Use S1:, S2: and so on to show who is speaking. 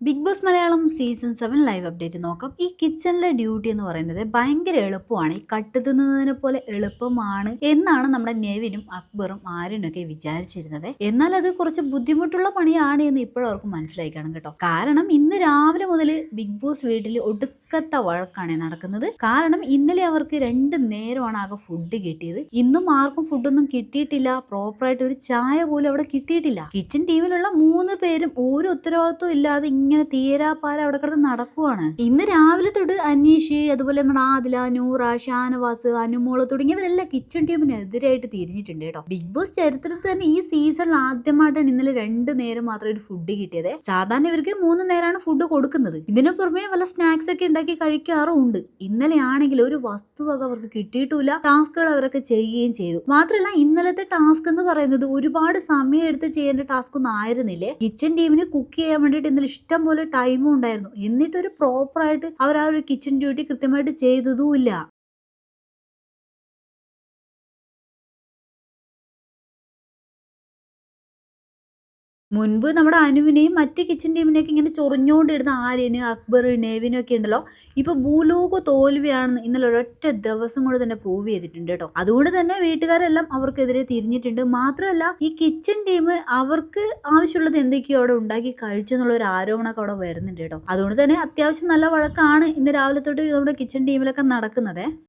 S1: Big Boss Malayalam season 7 live update നോക്കാം. ഈ കിച്ചണിലെ duty എന്ന് പറയുന്നത് ഭയങ്കര എളുപ്പമാണ്. ഈ കട്ട് തിന്നുന്നതിനെ പോലെ എളുപ്പമാണ് എന്നാണ് നമ്മുടെ നെവിനും അക്ബറും ആര്യനൊക്കെ വിചാരിച്ചിരുന്നത്. എന്നാൽ അത് കുറച്ച് ബുദ്ധിമുട്ടുള്ള പണിയാണ് എന്ന് ഇപ്പോഴവർക്ക് മനസ്സിലായി കാണും കേട്ടോ. കാരണം ഇന്ന് രാവിലെ മുതൽ ബിഗ് ബോസ് വീട്ടിൽ ഒടുക്കത്തെ വഴക്കാണ് നടക്കുന്നത്. കാരണം ഇന്നലെ അവർക്ക് 2 നേരമാണ് ആകെ ഫുഡ് കിട്ടിയത്. ഇന്നും ആർക്കും ഫുഡൊന്നും കിട്ടിയിട്ടില്ല. പ്രോപ്പറായിട്ട് ഒരു ചായ പോലും അവിടെ കിട്ടിയിട്ടില്ല. കിച്ചൺ ടീമിലുള്ള 3 പേരും ഒരു ഉത്തരവാദിത്വം ഇല്ലാതെ ഇങ്ങനെ തീരാപ്പാര അവിടെ കിടന്ന് നടക്കുവാണ്. ഇന്ന് രാവിലെ തൊട്ട് അനീഷ്, അതുപോലെ നമ്മുടെ ആദില, നൂറ, ഷാനവാസ്, അനുമോള് തുടങ്ങിയവരെല്ലാം കിച്ചൺ ടീമിനെതിരായിട്ട് തിരിഞ്ഞിട്ടുണ്ട് കേട്ടോ. ബിഗ് ബോസ് ചരിത്രത്തിൽ തന്നെ ഈ സീസണിൽ ആദ്യമായിട്ടാണ് ഇന്നലെ 2 നേരം മാത്രമേ ഒരു ഫുഡ് കിട്ടിയത്. സാധാരണ ഇവർക്ക് 3 നേരമാണ് ഫുഡ് കൊടുക്കുന്നത്. ഇതിനു പുറമെ വല്ല സ്നാക്സ് ഒക്കെ ഉണ്ടാക്കി കഴിക്കാറുണ്ട്. ഇന്നലെ ആണെങ്കിൽ ഒരു വസ്തുവക അവർക്ക് കിട്ടിയിട്ടില്ല. ടാസ്കുകൾ അവരൊക്കെ ചെയ്യുകയും ചെയ്തു. മാത്രമല്ല ഇന്നലത്തെ ടാസ്ക് എന്ന് പറയുന്നത് ഒരുപാട് സമയം എടുത്ത് ചെയ്യേണ്ട ടാസ്ക് ഒന്നും ആയിരുന്നില്ലേ. കിച്ചൺ ടീമിന് കുക്ക് ചെയ്യാൻ വേണ്ടിയിട്ട് ഇന്നലെ ഇഷ്ടം പോലെ ടൈമും ഉണ്ടായിരുന്നു. എന്നിട്ടൊരു പ്രോപ്പറായിട്ട് അവർ ആ ഒരു കിച്ചൺ ഡ്യൂട്ടി കൃത്യമായിട്ട് ചെയ്തതുമില്ല. മുൻപ് നമ്മുടെ അനുവിനെയും മറ്റ് കിച്ചൺ ടീമിനെയൊക്കെ ഇങ്ങനെ ചൊറിഞ്ഞുകൊണ്ടിരുന്ന ആര്യന്, അക്ബർ, നെവിനും ഒക്കെ ഉണ്ടല്ലോ, ഇപ്പൊ ഭൂലോക തോൽവിയാണെന്ന് ഇന്നലെ ഒരൊറ്റ ദിവസം കൊണ്ട് തന്നെ പ്രൂവ് ചെയ്തിട്ടുണ്ട് കേട്ടോ. അതുകൊണ്ട് തന്നെ വീട്ടുകാരെല്ലാം അവർക്കെതിരെ തിരിഞ്ഞിട്ടുണ്ട്. മാത്രമല്ല ഈ കിച്ചൺ ടീം അവർക്ക് ആവശ്യമുള്ളത് എന്തൊക്കെയോ അവിടെ ഉണ്ടാക്കി കഴിച്ചു എന്നുള്ള ഒരു ആരോപണമൊക്കെ അവിടെ വരുന്നുണ്ട് കേട്ടോ. അതുകൊണ്ട് തന്നെ അത്യാവശ്യം നല്ല വഴക്കാണ് ഇന്ന് രാവിലെ തൊട്ട് നമ്മുടെ കിച്ചൺ ടീമിലൊക്കെ നടക്കുന്നത്.